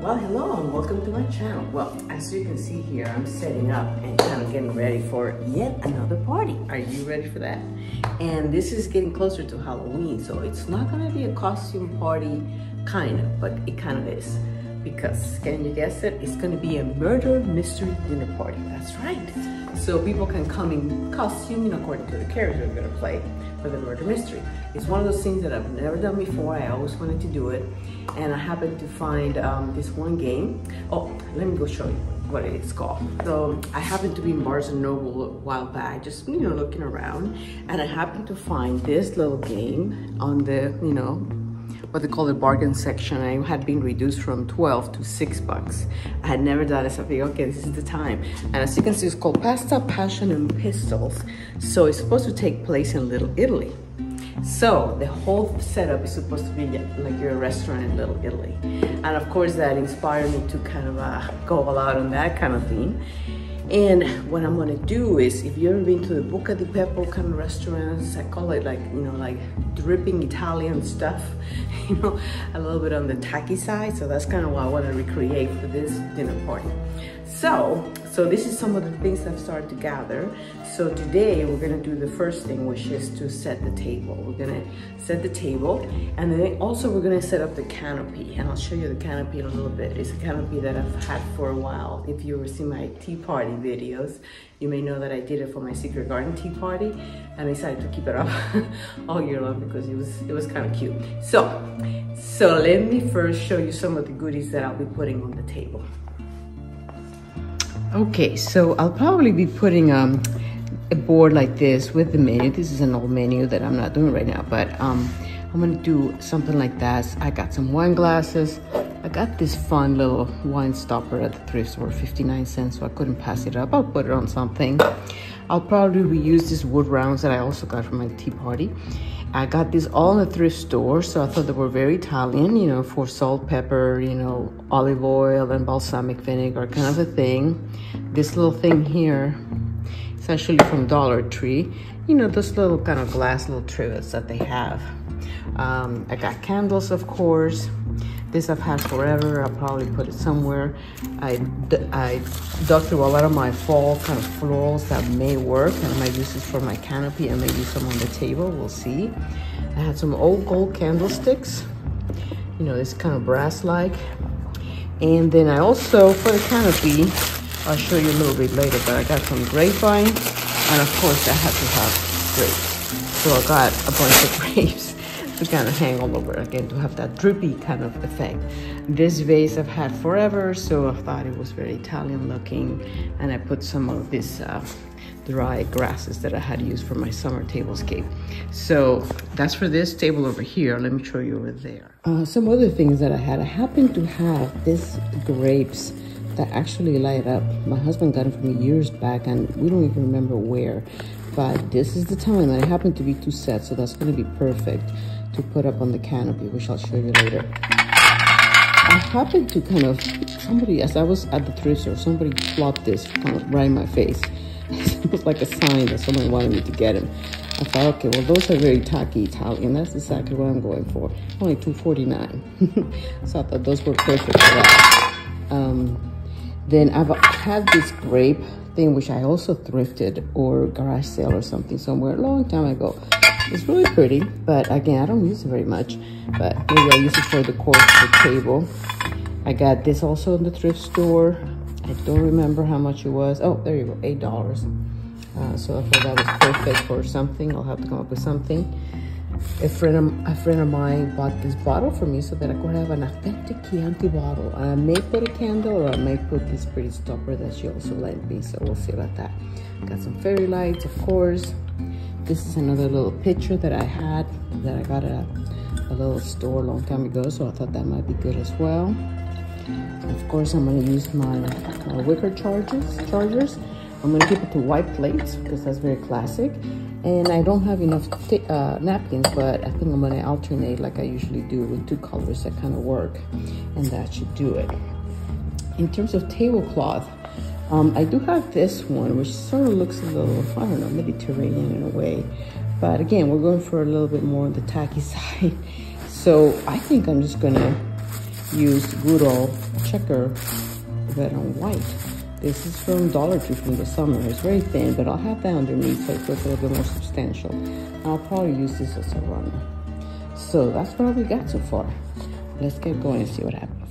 Well, hello and welcome to my channel. Well, as you can see here, I'm setting up and kind of getting ready for yet another party. Are you ready for that? And this is getting closer to Halloween, so it's not gonna be a costume party, kind of, but it kind of is. Because, can you guess it? It's gonna be a murder mystery dinner party. That's right. So people can come in costume, according to the character we're gonna play for the murder mystery. It's one of those things that I've never done before. I always wanted to do it. And I happened to find this one game. Oh, let me go show you what it's called. So I happened to be in Barnes & Noble a while back, just, looking around. And I happened to find this little game on the, what they call the bargain section. I had been reduced from 12 to $6. I had never done it, so I figured, okay, this is the time. And as you can see, it's called Pasta, Passion, and Pistols. So it's supposed to take place in Little Italy. So the whole setup is supposed to be like you're a restaurant in Little Italy. And of course that inspired me to kind of go all out on that kind of theme. And what I'm gonna do is, if you've ever been to the Buca di Beppo kind of restaurants, I call it like, like dripping Italian stuff, a little bit on the tacky side. So that's kind of what I want to recreate for this dinner party. So this is some of the things I've started to gather. So today we're gonna do the first thing, which is to set the table. We're gonna set the table, and then also we're gonna set up the canopy. And I'll show you the canopy in a little bit. It's a canopy that I've had for a while. If you ever see my tea party videos, you may know that I did it for my secret garden tea party, and I decided to keep it up all year long because it was kind of cute. So let me first show you some of the goodies that I'll be putting on the table. Okay, so I'll probably be putting a board like this with the menu. This is an old menu that I'm not doing right now, but I'm gonna do something like that. I got some wine glasses. I got this fun little wine stopper at the thrift store, 59 cents, so I couldn't pass it up. I'll put it on something. I'll probably reuse these wood rounds that I also got from my tea party. I got these all in the thrift store, so I thought they were very Italian, for salt, pepper, olive oil and balsamic vinegar kind of a thing. This little thing here, it's actually from Dollar Tree. Those little kind of glass little trellis that they have. I got candles, of course. This I've had forever. I'll probably put it somewhere. I dug through a lot of my fall kind of florals that may work, and I might use this for my canopy and maybe some on the table. We'll see. I had some old gold candlesticks, this kind of brass-like. And then I also, for the canopy, I'll show you a little bit later, but I got some grapevine, and of course I had to have grapes. So I got a bunch of grapes to kind of hang all over again, to have that drippy kind of effect. This vase I've had forever, so I thought it was very Italian looking, and I put some of this dry grasses that I had used for my summer tablescape. So that's for this table over here. Let me show you over there. Some other things that I happen to have this grapes that actually light up. My husband got it for me years back, and we don't even remember where, but this is the time, and it happened to be 2 sets, so that's going to be perfect to put up on the canopy, which I'll show you later. I happened to somebody, as I was at the thrift store, somebody plopped this kind of right in my face. It was like a sign that someone wanted me to get them. I thought, okay, well, those are very tacky Italian. That's exactly what I'm going for. Only $2.49. So I thought those were perfect for that. Then I've had this grape thing, which I also thrifted or garage sale or something somewhere a long time ago. It's really pretty, but again, I don't use it very much, but maybe I use it for the decor for the table. I got this also in the thrift store. I don't remember how much it was. Oh, there you go, $8. So I thought that was perfect for something. I'll have to come up with something. A friend of mine bought this bottle for me so that I could have an authentic Chianti bottle. I may put a candle, or I may put this pretty stopper that she also lent me, so we'll see about that. Got some fairy lights, of course. This is another little picture that I had that I got at a little store a long time ago, so I thought that might be good as well. Of course, I'm going to use my wicker chargers. I'm going to keep it to white plates because that's very classic. And I don't have enough napkins, but I think I'm going to alternate like I usually do with two colors that kind of work. And that should do it. In terms of tablecloth, I do have this one, which sort of looks a little, I don't know, Mediterranean in a way. But again, we're going for a little bit more on the tacky side. So I think I'm just going to use good old checker red on white. This is from Dollar Tree from the summer. It's very thin, but I'll have that underneath so it looks a little bit more substantial. I'll probably use this as a runner. So that's what we got so far. Let's get going and see what happens.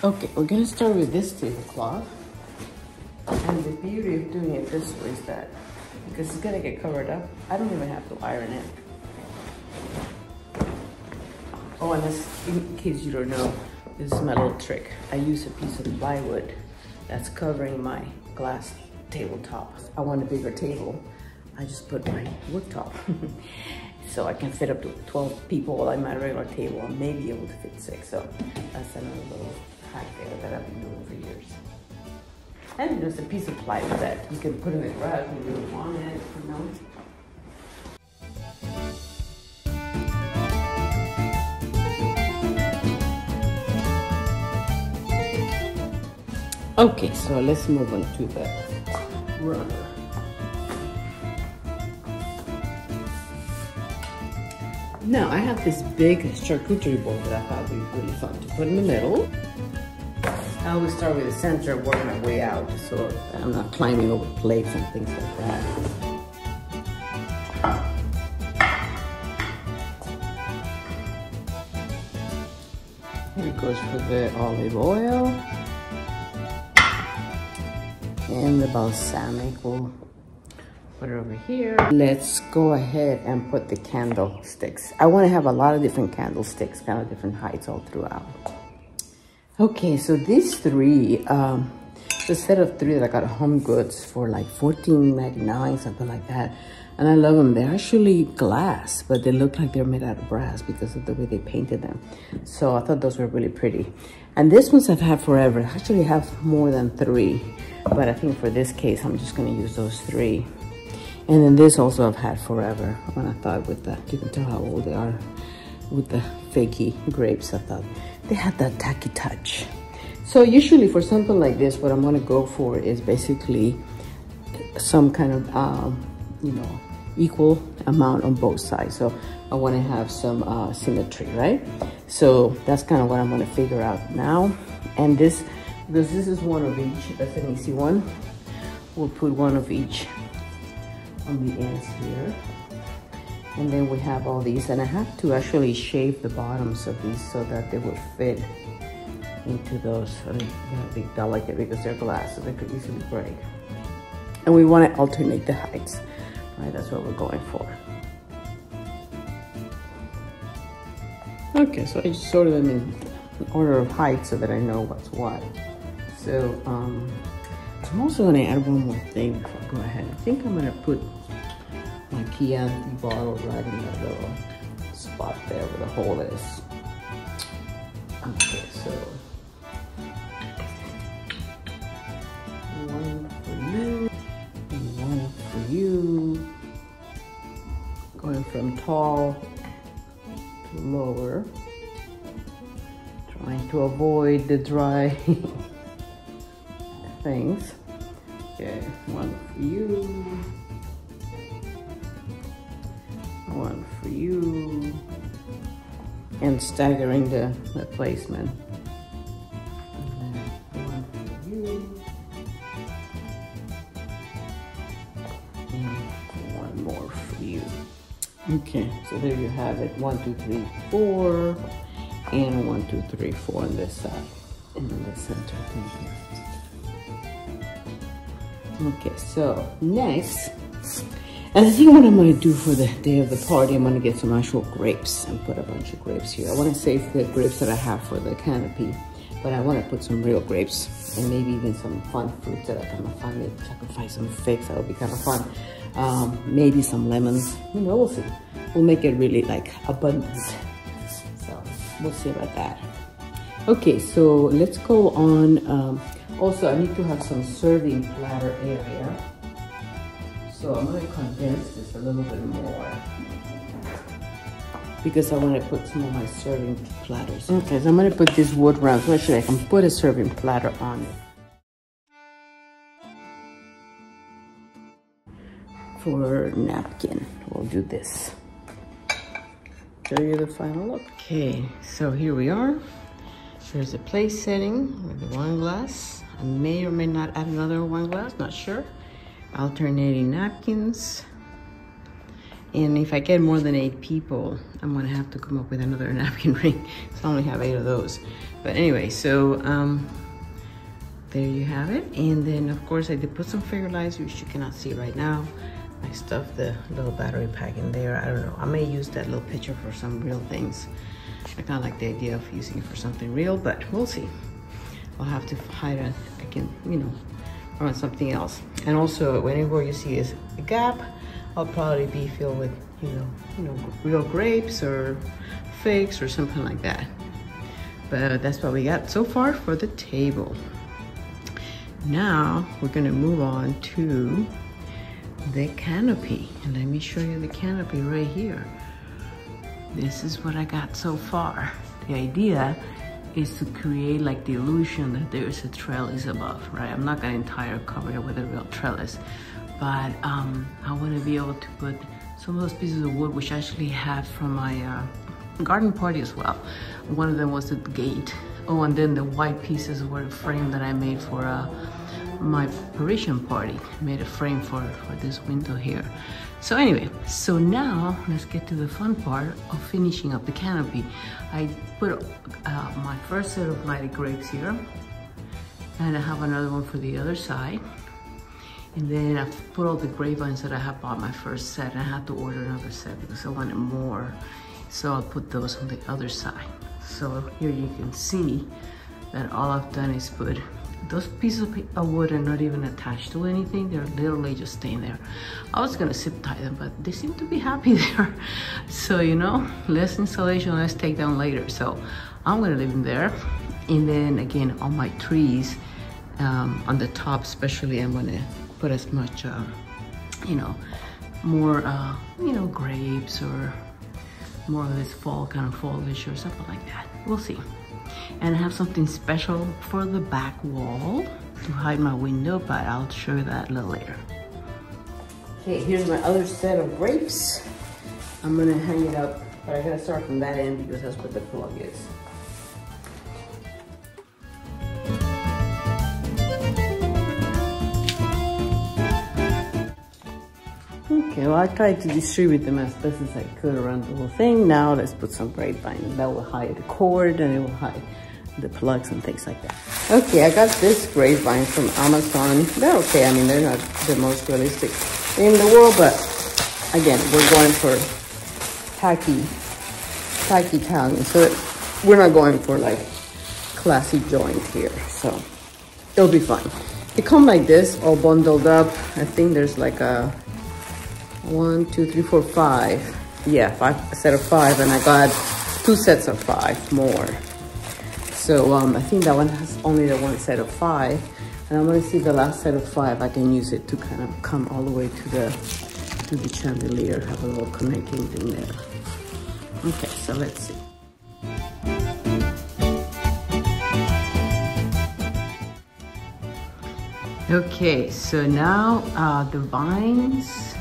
Okay, we're gonna start with this tablecloth. And the beauty of doing it this way is that because it's gonna get covered up, I don't even have to iron it. Oh, and this, in case you don't know, this is my little trick. I use a piece of plywood that's covering my glass tabletop. I want a bigger table. I just put my wood top. So I can fit up to 12 people on my regular table. I may be able to fit 6. So that's another little hack there that I've been doing for years. And there's a piece of plywood that you can put in the garage when you really want it, you know. Okay, so let's move on to the runner. Now I have this big charcuterie board that I thought would be really fun to put in the middle. I always start with the center, work my way out, so I'm not climbing over plates and things like that. Here it goes for the olive oil. And the balsamic, we'll put it over here. Let's go ahead and put the candlesticks. I want to have a lot of different candlesticks, kind of different heights all throughout. Okay, so these three, it's a set of 3 that I got at Home Goods for like $14.99, something like that. And I love them. They're actually glass, but they look like they're made out of brass because of the way they painted them. So I thought those were really pretty. And these ones I've had forever. I actually have more than 3. But I think for this case, I'm just going to use those 3. And then this also I've had forever. When I thought with that, you can tell how old they are with the fakey grapes. I thought they had that tacky touch. So usually for something like this, what I'm going to go for is basically some kind of, you know, equal amount on both sides. So I want to have some symmetry, right? So that's kind of what I'm going to figure out now. And this, because this is one of each, that's an easy one. We'll put one of each on the ends here. And then we have all these, and I have to actually shave the bottoms of these so that they will fit into those. I mean, they have to be delicate because they're glass, so they could easily break. And we want to alternate the heights, right? That's what we're going for. Okay, so I just sorted them in order of height so that I know what's what. So I'm also going to add one more thing before I go ahead. I think I'm going to put my Chianti bottle right in that little spot there where the hole is. Okay, so one for you and one for you. Going from tall to lower. Trying to avoid the dry things. Okay, one for you. One for you. And staggering the placement. And then one for you. And one more for you. Okay, so there you have it. 1, 2, 3, 4. And 1, 2, 3, 4 on this side. And in the center. Thank you. Okay, so next, and I think what I'm going to do for the day of the party, I'm going to get some actual grapes and put a bunch of grapes here. I want to save the grapes that I have for the canopy, but I want to put some real grapes and maybe even some fun fruits that I can find. If I can find some figs, that would be kind of fun. Maybe some lemons. You know, we'll see. We'll make it really like abundant. we'll see about that. Okay, so let's go on. Also, I need to have some serving platter area. So I'm going to condense this a little bit more because I want to put some of my serving platters. Okay, so I'm going to put this wood round. So actually I can put a serving platter on it. For napkin, we'll do this. Show you the final look. Okay, so here we are. Here's the place setting with the wine glass. I may or may not add another wine glass, not sure. Alternating napkins. And if I get more than 8 people, I'm gonna have to come up with another napkin ring. So I only have 8 of those. But anyway, so there you have it. And then of course I did put some figure lights, which you cannot see right now. I stuffed the little battery pack in there. I don't know, I may use that little picture for some real things. I kind of like the idea of using it for something real, but we'll see. I'll have to hide it again, you know, on something else. And also, whenever you see a gap, I'll probably be filled with, you know, real grapes or figs or something like that. But that's what we got so far for the table. Now we're gonna move on to the canopy, and let me show you the canopy right here. This is what I got so far. The idea is to create like the illusion that there's a trellis above, right? I'm not gonna entire cover it with a real trellis, but I want to be able to put some of those pieces of wood, which I actually had from my garden party as well. One of them was the gate. Oh, and then the white pieces were a frame that I made for my Parisian party. I made a frame for this window here. So anyway, so now let's get to the fun part of finishing up the canopy. I put my first set of lighted grapes here, and I have another one for the other side. And then I've put all the grapevines that I have bought my first set, and I had to order another set because I wanted more. So I'll put those on the other side. So here you can see that all I've done is put those pieces of wood are not even attached to anything. They're literally just staying there. I was gonna zip tie them, but they seem to be happy there. So, you know, less installation, less take down later. So I'm gonna leave them there. And then again, on my trees, on the top especially, I'm gonna put as much, you know, more, you know, grapes or more of this fall kind of foliage or something like that. We'll see. And I have something special for the back wall to hide my window, but I'll show you that a little later. Okay, here's my other set of grapes. I'm gonna hang it up, but I gotta start from that end because that's what the plug is. Okay, well I tried to distribute them as best as I could around the whole thing. Now let's put some grapevine. That will hide the cord and it will hide the plugs and things like that. Okay, I got this grapevine from Amazon. They're okay, I mean, they're not the most realistic in the world, but again, we're going for tacky Italian. So we're not going for like classy joint here, so it'll be fine. They come like this, all bundled up. I think there's like a 1, 2, 3, 4, 5. Yeah, a set of 5, and I got 2 sets of 5 more. So I think that one has only the 1 set of 5, and I'm gonna see the last set of 5. I can use it to kind of come all the way to the chandelier. Have a little connecting thing there. Okay, so let's see. Okay, so now the vines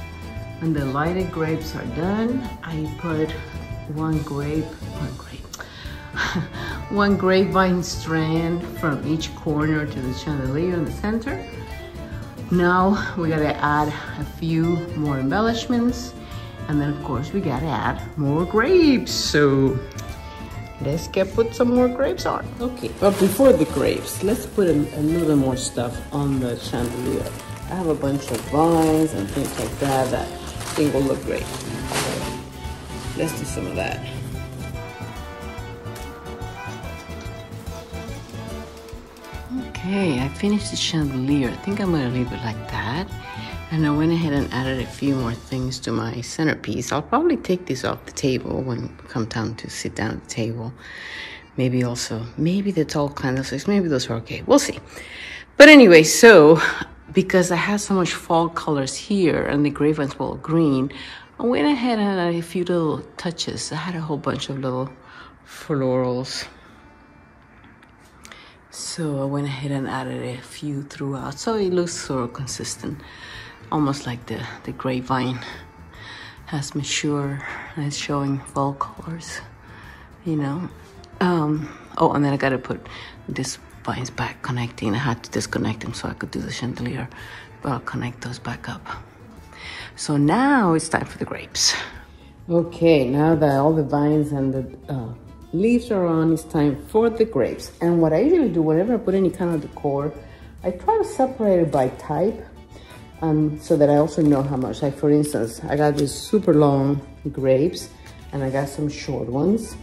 and the lighted grapes are done. I put one grapevine strand from each corner to the chandelier in the center. Now we gotta add a few more embellishments, and then of course we gotta add more grapes. So let's put some more grapes on. Okay, but before the grapes, let's put a little more stuff on the chandelier. I have a bunch of vines and things like that that I think will look great. So let's do some of that. Okay, I finished the chandelier. I think I'm gonna leave it like that. And I went ahead and added a few more things to my centerpiece. I'll probably take these off the table when we come down to sit down at the table. Maybe also, maybe the tall candlesticks, maybe those are okay. We'll see. But anyway, so because I had so much fall colors here and the grapevines were all green, I went ahead and added a few little touches. I had a whole bunch of little florals. So I went ahead and added a few throughout. So it looks sort of consistent. Almost like the grapevine has matured and it's showing fall colors, you know. Oh, and then I gotta put these vines back connecting. I had to disconnect them so I could do the chandelier, but I'll connect those back up. So now it's time for the grapes. Okay, now that all the vines and the leaves are on, it's time for the grapes. And what I usually do whenever I put any kind of decor, I try to separate it by type, so that I also know how much. Like for instance, I got these super long grapes and I got some short ones.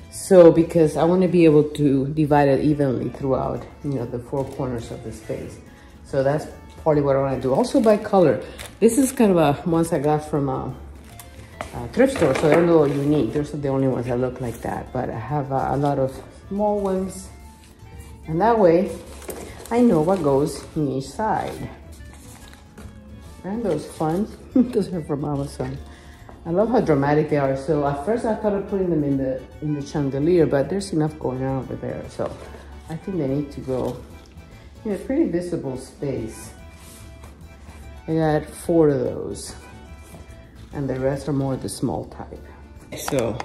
So because I want to be able to divide it evenly throughout, you know, the four corners of the space. So that's partly what I want to do. Also by color. This is kind of a ones I got from a thrift store, so they're a little unique. Those are the only ones that look like that. But I have a lot of small ones. And that way, I know what goes in each side. And those fun. Those are from Amazon. I love how dramatic they are. So at first I thought of putting them in the chandelier, but there's enough going on over there. So I think they need to go in a pretty visible space. I got 4 of those. And the rest are more the small type. So,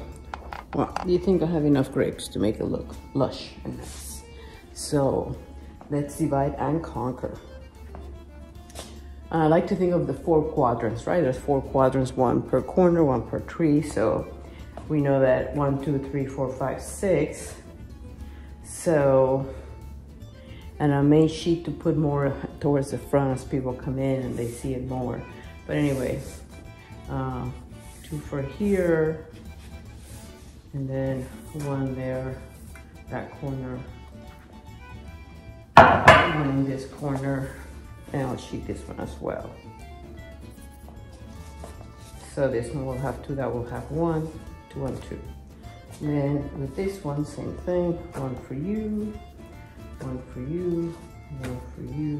well, do you think I have enough grapes to make it look lush and nice? So let's divide and conquer. I like to think of the 4 quadrants, right? There's 4 quadrants, 1 per corner, 1 per tree. So we know that 1, 2, 3, 4, 5, 6. So, and I made sheet to put more towards the front as people come in and they see it more. But anyway, 2 for here, and then 1 there, that corner, 1 in this corner. And I'll sheet this one as well. So this one will have 2, that will have 1, 2, and 2. And then with this one, same thing. 1 for you, 1 for you, 1 for you,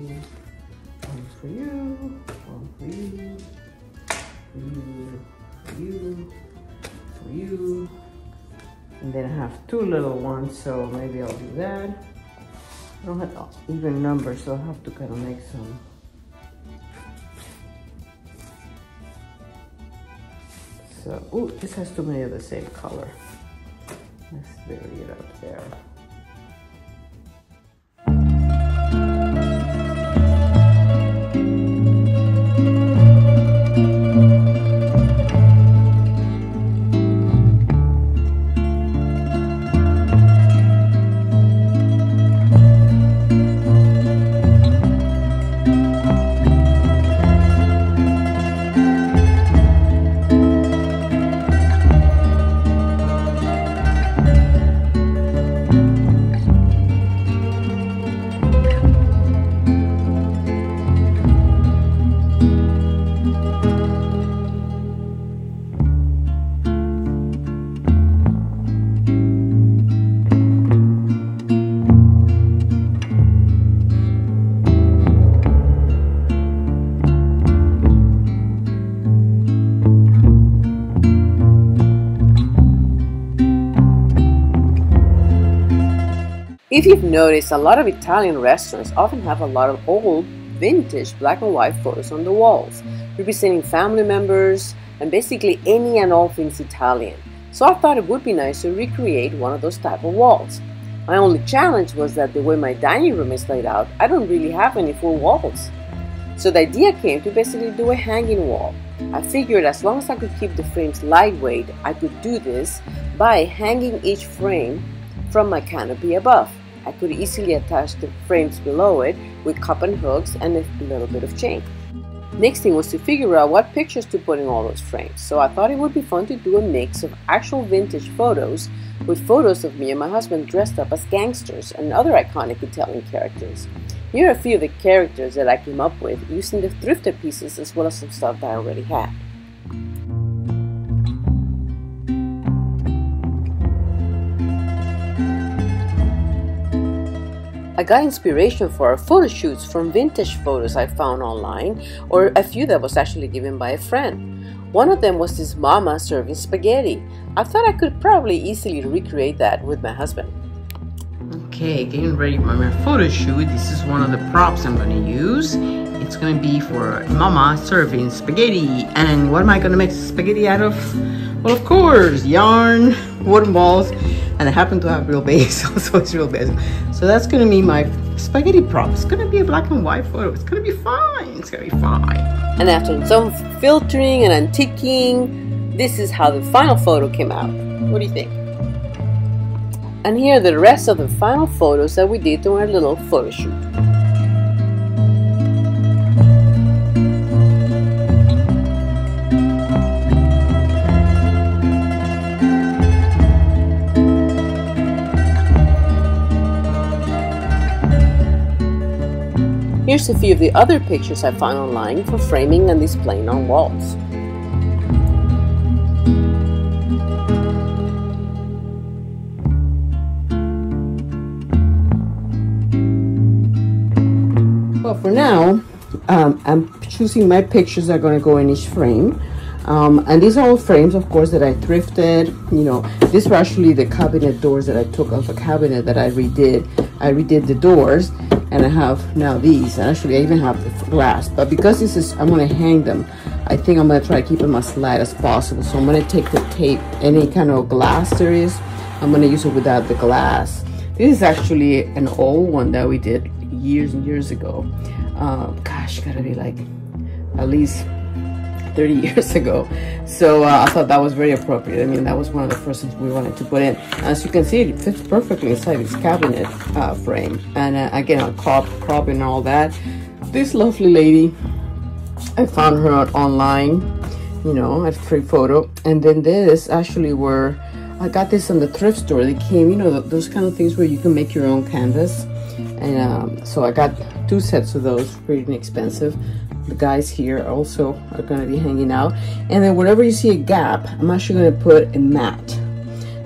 1 for you, 1 for you, for you, for you, for you. And then I have 2 little ones, so maybe I'll do that. I don't have even numbers, so I'll have to kind of make some. So, oh, this has too many of the same color. Let's vary it up there. If you've noticed, a lot of Italian restaurants often have a lot of old, vintage black and white photos on the walls, representing family members and basically any and all things Italian. So I thought it would be nice to recreate one of those type of walls. My only challenge was that the way my dining room is laid out, I don't really have any full walls. So the idea came to basically do a hanging wall. I figured as long as I could keep the frames lightweight, I could do this by hanging each frame from my canopy above. I could easily attach the frames below it with cup and hooks and a little bit of chain. Next thing was to figure out what pictures to put in all those frames. So I thought it would be fun to do a mix of actual vintage photos with photos of me and my husband dressed up as gangsters and other iconic Italian characters. Here are a few of the characters that I came up with using the thrifted pieces as well as some stuff that I already had. I got inspiration for our photo shoots from vintage photos I found online, or a few that was actually given by a friend. One of them was this mama serving spaghetti. I thought I could probably easily recreate that with my husband. Okay, getting ready for my photo shoot. This is one of the props I'm going to use. It's going to be for mama serving spaghetti. And what am I going to make spaghetti out of? Well, of course, yarn, wooden balls, and I happen to have real basil, so it's real basil. So that's going to be my spaghetti prop. It's going to be a black and white photo. It's going to be fine. It's going to be fine. And after some filtering and antiquing, this is how the final photo came out. What do you think? And here are the rest of the final photos that we did on our little photo shoot. Here's a few of the other pictures I found online for framing and displaying on walls. Well, for now, I'm choosing my pictures that are going to go in each frame. And these are all frames, of course, that I thrifted. You know, these were actually the cabinet doors that I took off a cabinet that I redid. I redid the doors, and I have now these. And actually, I even have the glass. But because this is, I'm going to hang them, I think I'm going to try to keep them as light as possible. So I'm going to take the tape, any kind of glass there is, I'm going to use it without the glass. This is actually an old one that we did years and years ago. Gosh, gotta be like at least 30 years ago. So I thought that was very appropriate. I mean, that was one of the first things we wanted to put in. As you can see, it fits perfectly inside this cabinet frame. And again, I'll crop and all that. This lovely lady, I found her online, you know, at free photo. And then this actually were, I got this on the thrift store. They came, you know, those kind of things where you can make your own canvas. And so I got 2 sets of those, pretty inexpensive. The guys here also are going to be hanging out. And then wherever you see a gap, I'm actually going to put a mat,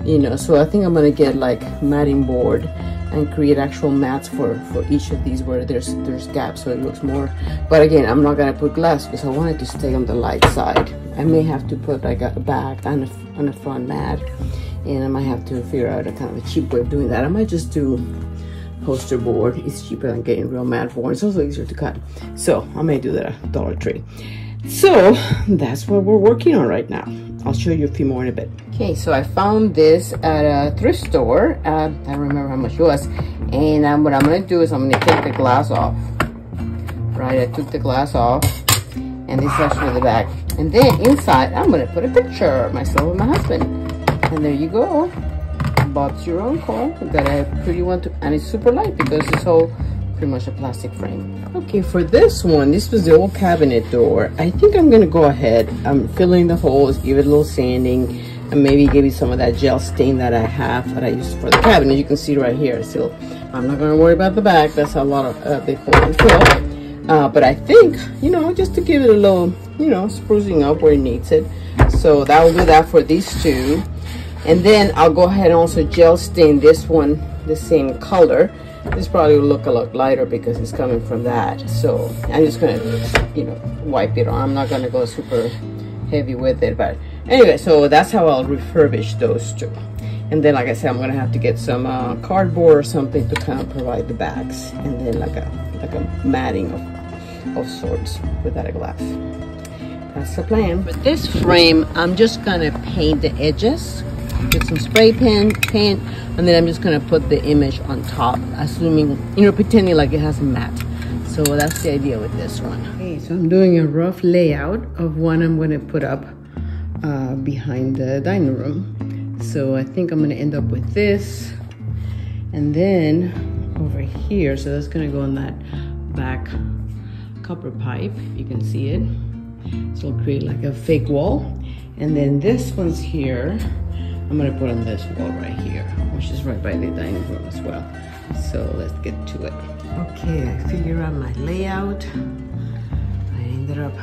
you know. So I think I'm going to get like matting board and create actual mats for each of these where there's gaps, so it looks more. But again, I'm not going to put glass because I want it to stay on the light side. I may have to put like a back on a front mat, and I might have to figure out a kind of a cheap way of doing that. I might just do poster board. It's cheaper than getting real mat board. It's also easier to cut. So I may do that at Dollar Tree. So that's what we're working on right now. I'll show you a few more in a bit. Okay, so I found this at a thrift store. I don't remember how much it was. And what I'm going to do is I'm going to take the glass off. Right, I took the glass off. And this is actually the back. And then inside, I'm going to put a picture of myself and my husband. And there you go. Bought your own call that I pretty want to, and it's super light because it's all pretty much a plastic frame. Okay, for this one, this was the old cabinet door. I think I'm gonna go ahead. I'm filling the holes, give it a little sanding, and maybe give it some of that gel stain that I have that I used for the cabinet. You can see right here. Still, I'm not gonna worry about the back. That's a lot of big hole to fill. But I think, you know, just to give it a little, you know, sprucing up where it needs it. So that will do that for these two. And then I'll go ahead and also gel stain this one the same color. This probably will look a lot lighter because it's coming from that. So I'm just gonna, you know, wipe it on. I'm not gonna go super heavy with it, but anyway, so that's how I'll refurbish those two. And then, like I said, I'm gonna have to get some cardboard or something to kind of provide the backs, and then like a matting of sorts without a glass. That's the plan. For this frame, I'm just gonna paint the edges. Get some spray paint, and then I'm just gonna put the image on top, assuming, you know, pretending like it has a mat. So that's the idea with this one. Okay, so I'm doing a rough layout of one I'm gonna put up behind the dining room. So I think I'm gonna end up with this, and then over here, so that's gonna go on that back copper pipe. You can see it. So it'll create like a fake wall, and then this one's here. I'm gonna put on this wall right here, which is right by the dining room as well. So let's get to it. Okay, I figured out my layout. I ended up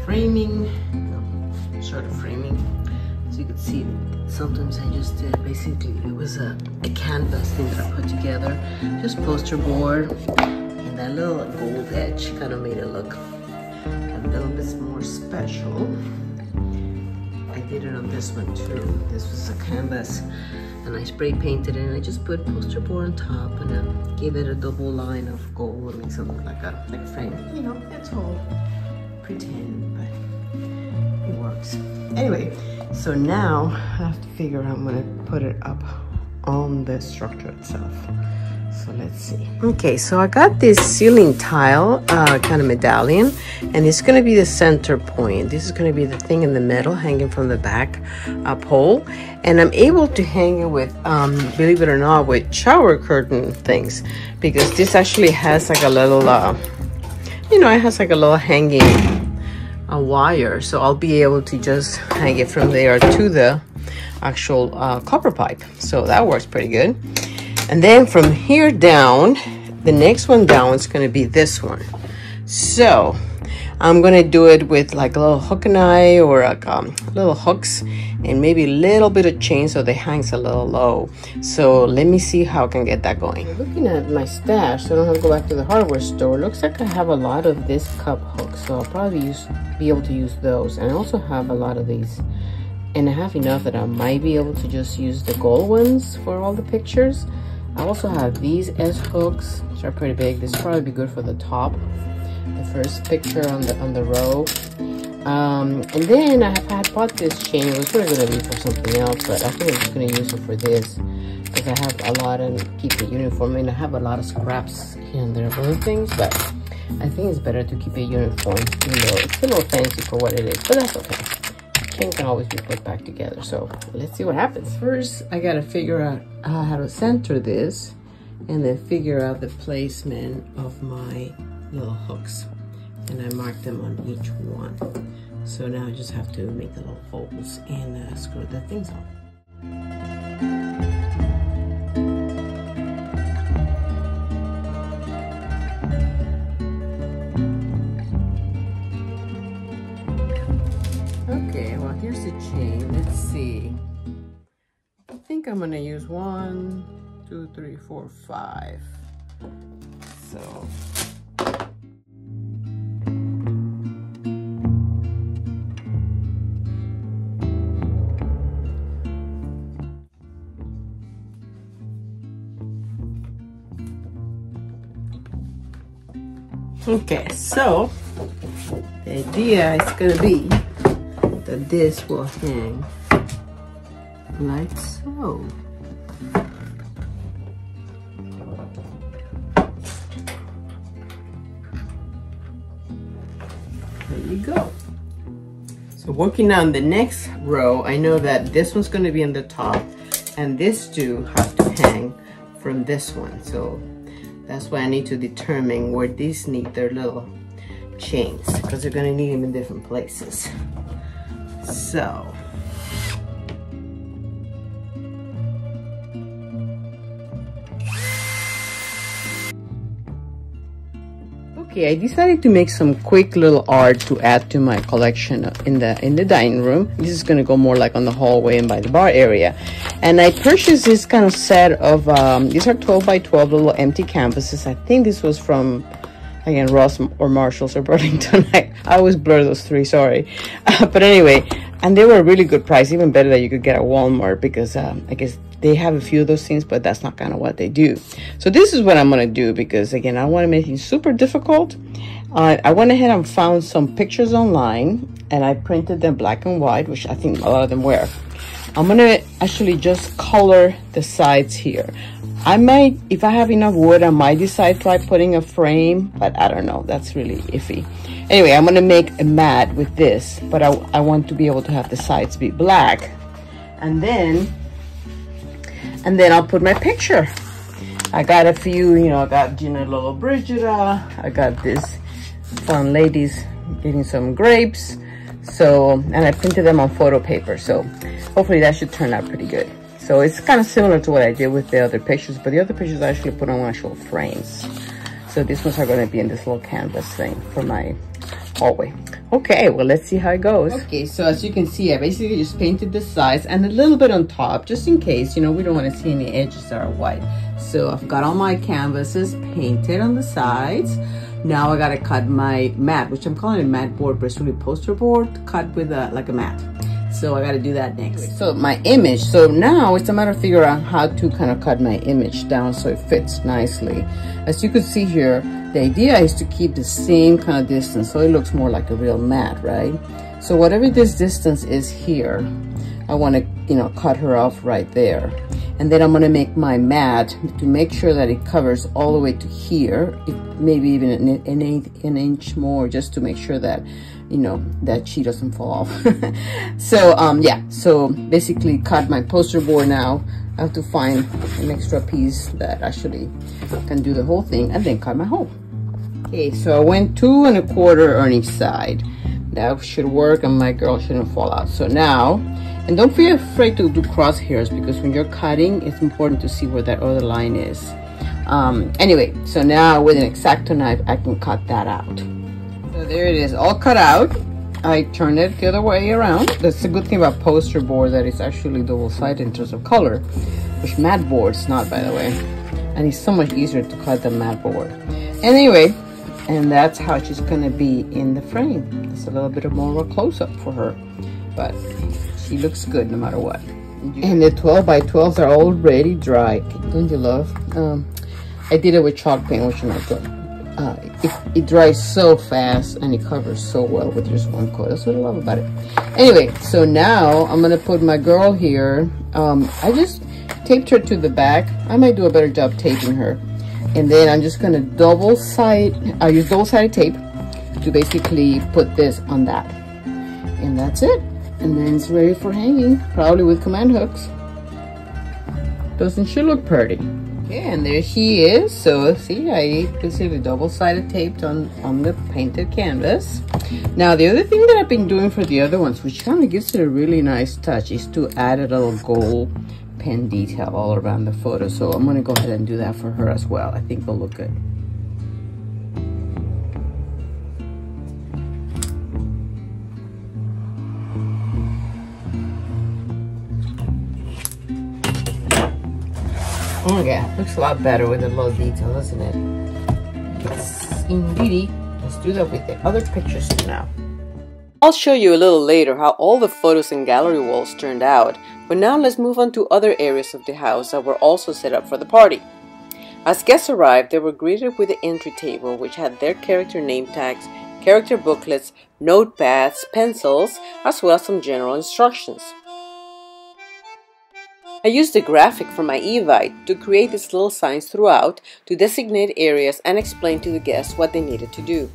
framing, sort of framing. As you can see, sometimes I just did, basically it was a canvas thing that I put together. Just poster board, and that little gold edge kind of made it look a little bit more special. I did it on this one too. This was a canvas, and I spray painted it, and I just put poster board on top, and then gave it a double line of gold and makes it look like a frame. You know, it's all pretend, but it works. Anyway, so now I have to figure out how I'm gonna put it up on the structure itself. So let's see. Okay, so I got this ceiling tile, kind of medallion, and it's gonna be the center point. This is gonna be the thing in the middle, hanging from the back pole. And I'm able to hang it with, believe it or not, with shower curtain things, because this actually has like a little, you know, it has like a little hanging wire. So I'll be able to just hang it from there to the actual copper pipe. So that works pretty good. And then from here down, the next one down is going to be this one. So I'm going to do it with like a little hook and eye, or like little hooks, and maybe a little bit of chain so they hangs a little low. So let me see how I can get that going. Looking at my stash, so I don't have to go back to the hardware store. Looks like I have a lot of this cup hooks, so I'll probably be able to use those. And I also have a lot of these, and I have enough that I might be able to just use the gold ones for all the pictures. I also have these S hooks, which are pretty big. This will probably be good for the top, the first picture on the row. And then I bought this chain. It was really going to be for something else, but I think I'm just going to use it for this, because I have a lot and keep it uniform. I mean, I have a lot of scraps here and there of other things, but I think it's better to keep it uniform, even though it's a little fancy for what it is, but that's okay. Chain can always be put back together. So let's see what happens. First, I gotta figure out how to center this, and then figure out the placement of my little hooks. And I marked them on each one. So now I just have to make the little holes and screw the things on. Okay, well, here's the chain. Let's see. I think I'm gonna use 1, 2, 3, 4, 5. So okay, so the idea is gonna be that this will hang like so. There you go. So working on the next row, I know that this one's going to be on the top, and these two have to hang from this one. So that's why I need to determine where these need their little chains, because they're going to need them in different places. So okay, I decided to make some quick little art to add to my collection in the dining room. This is going to go more like on the hallway and by the bar area. And I purchased this kind of set of these are 12 by 12 little empty canvases. I think this was from, again, Ross or Marshalls or Burlington. I always blur those three, sorry. But anyway, and they were a really good price, even better that you could get at Walmart, because I guess they have a few of those things, but that's not kind of what they do. So this is what I'm going to do, because again, I don't want to make it super difficult. I went ahead and found some pictures online, and I printed them black and white, which I think a lot of them were. I'm going to actually just color the sides here. I might, if I have enough wood, I might decide to try putting a frame, but I don't know. That's really iffy. Anyway, I'm going to make a mat with this, but I want to be able to have the sides be black. And then I'll put my picture. I got a few, you know, I got Gina Lolo Brigida. I got this fun ladies getting some grapes. So, and I printed them on photo paper. So hopefully that should turn out pretty good. So it's kind of similar to what I did with the other pictures, but the other pictures I actually put on actual frames. So these ones are going to be in this little canvas thing for my hallway. Okay, well, let's see how it goes. Okay, so as you can see, I basically just painted the sides and a little bit on top, just in case, you know, we don't want to see any edges that are white. So I've got all my canvases painted on the sides. Now I got to cut my mat, which I'm calling a mat board, but it's really poster board cut with like a mat. So I got to do that next. So my image, so now it's a matter of figuring out how to kind of cut my image down so it fits nicely. As you can see here, the idea is to keep the same kind of distance so it looks more like a real mat, right? So whatever this distance is here, I want to, you know, cut her off right there. And then I'm going to make my mat to make sure that it covers all the way to here, maybe even an inch more, just to make sure that, you know, that she doesn't fall off. So yeah, so basically cut my poster board now. I have to find an extra piece that actually can do the whole thing and then cut my hole. Okay, so I went 2 1/4 on each side. That should work and my girl shouldn't fall out. So now, and don't be afraid to do crosshairs, because when you're cutting, it's important to see where that other line is. Anyway, so now with an X-Acto knife, I can cut that out. So there it is, all cut out. I turned it the other way around. That's the good thing about poster board, that it's actually double-sided in terms of color, which matte board's not, by the way. And it's so much easier to cut the matte board. Anyway, and that's how she's gonna be in the frame. It's a little bit more of a close-up for her, but she looks good no matter what. And the 12 by 12s are already dry. Don't you love? I did it with chalk paint, which is not good. It dries so fast and it covers so well with just one coat. That's what I love about it. Anyway, so now I'm gonna put my girl here. I just taped her to the back. I might do a better job taping her. And then I'm just gonna I'll use double-sided tape to basically put this on that. And that's it. And then it's ready for hanging, probably with command hooks. Doesn't she look pretty? Okay, and there she is. So see, I basically double-sided taped on the painted canvas. Now the other thing that I've been doing for the other ones, which kind of gives it a really nice touch, is to add a little gold pen detail all around the photo. So I'm gonna go ahead and do that for her as well. I think it'll look good. Oh yeah, looks a lot better with a little detail, doesn't it? Yes, indeedy. Let's do that with the other pictures now. I'll show you a little later how all the photos and gallery walls turned out, but now let's move on to other areas of the house that were also set up for the party. As guests arrived, they were greeted with the entry table, which had their character name tags, character booklets, notepads, pencils, as well as some general instructions. I used the graphic from my Evite to create these little signs throughout to designate areas and explain to the guests what they needed to do.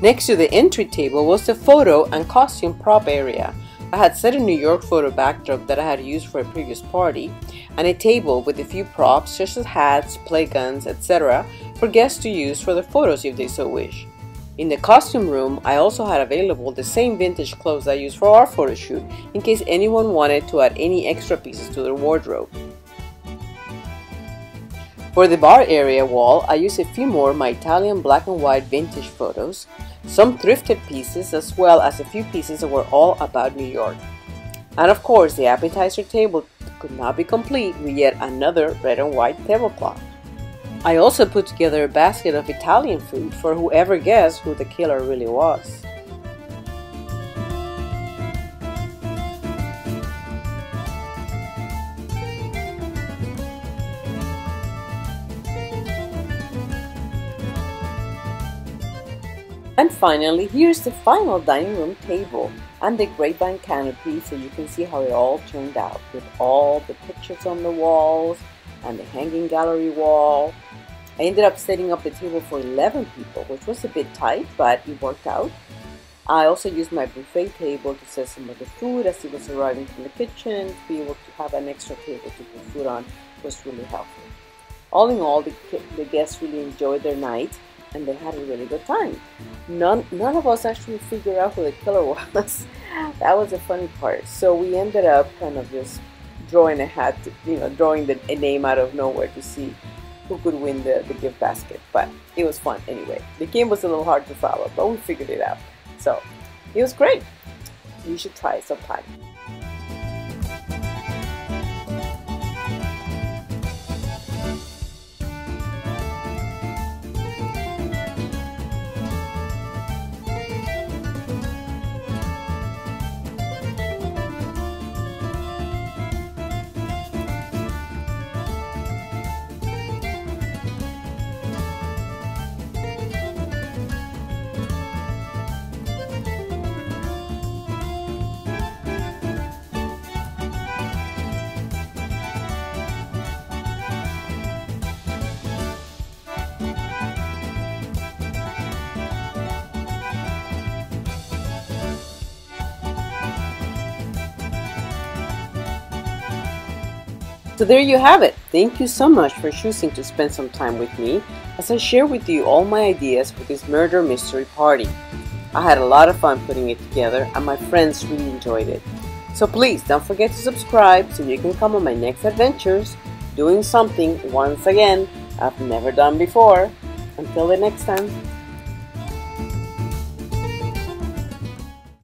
Next to the entry table was the photo and costume prop area. I had set a New York photo backdrop that I had used for a previous party, and a table with a few props such as hats, play guns, etc. for guests to use for their photos if they so wish. In the costume room, I also had available the same vintage clothes I used for our photo shoot in case anyone wanted to add any extra pieces to their wardrobe. For the bar area wall, I used a few more of my Italian black and white vintage photos, some thrifted pieces, as well as a few pieces that were all about New York. And of course, the appetizer table could not be complete with yet another red and white tablecloth. I also put together a basket of Italian food for whoever guessed who the killer really was. And finally, here's the final dining room table and the grapevine canopy, so you can see how it all turned out with all the pictures on the walls and the hanging gallery wall. I ended up setting up the table for 11 people, which was a bit tight, but it worked out. I also used my buffet table to set some of the food as it was arriving from the kitchen. To be able to have an extra table to put food on was really helpful. All in all, the guests really enjoyed their night, and they had a really good time. None of us actually figured out who the killer was. That was the funny part. So we ended up kind of just drawing a hat, drawing a name out of nowhere to see who could win the gift basket. But it was fun anyway. The game was a little hard to follow, but we figured it out. So it was great. You should try it sometime. So there you have it. Thank you so much for choosing to spend some time with me as I share with you all my ideas for this murder mystery party. I had a lot of fun putting it together and my friends really enjoyed it. So please don't forget to subscribe so you can come on my next adventures doing something once again I've never done before. Until the next time.